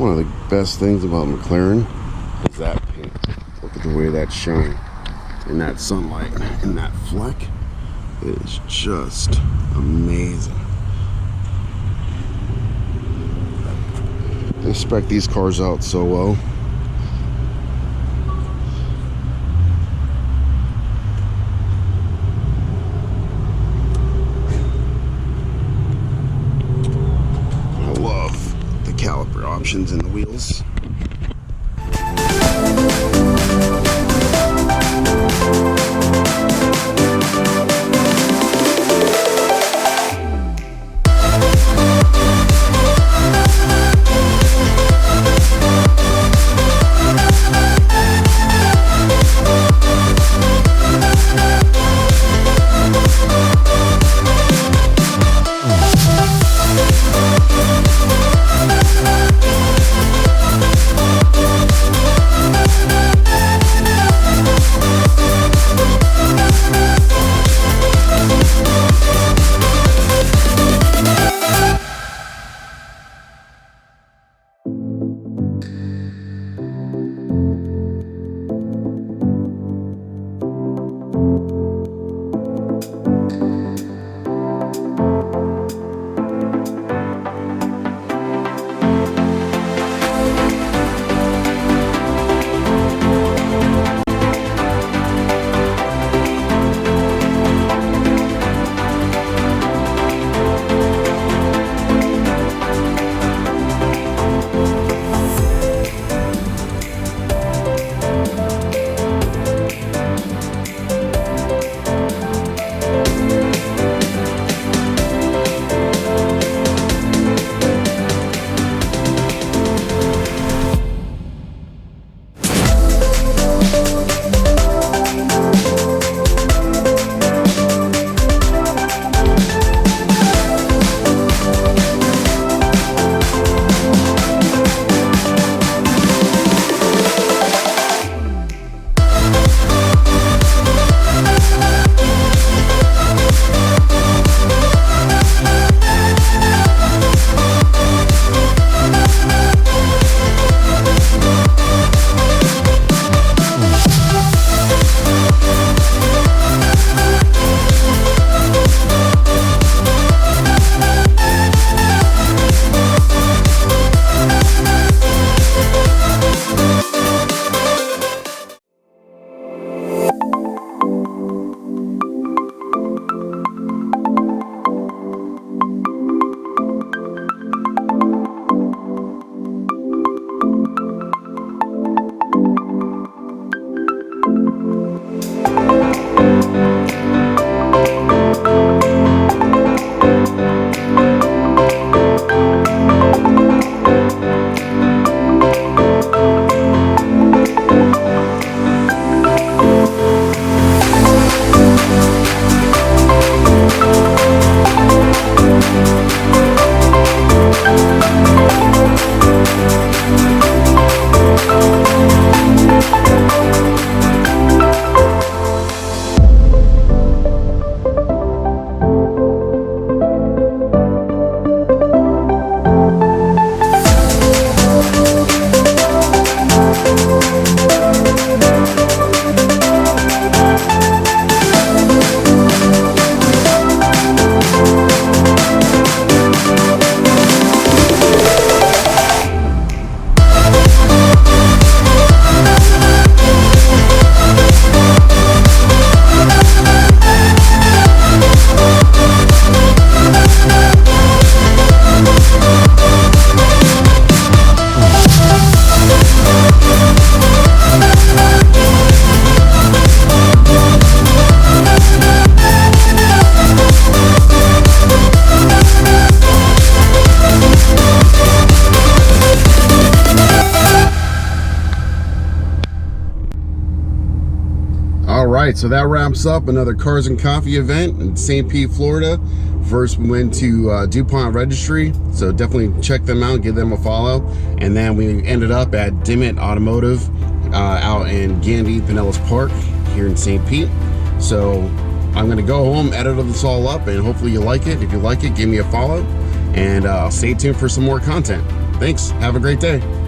One of the best things about McLaren is that paint. Look at the way that's showing in that sunlight, in that fleck. It is just amazing. They spec these cars out so well. I love the caliper options in the wheels. right, so that wraps up another Cars and Coffee event in St. Pete, Florida. First we went to DuPont Registry, so definitely check them out, give them a follow. And then we ended up at Dimmit Automotive out in Gandy, Pinellas Park here in St. Pete. So I'm gonna go home, edit this all up, and hopefully you like it. If you like it, give me a follow, and stay tuned for some more content. Thanks. Have a great day.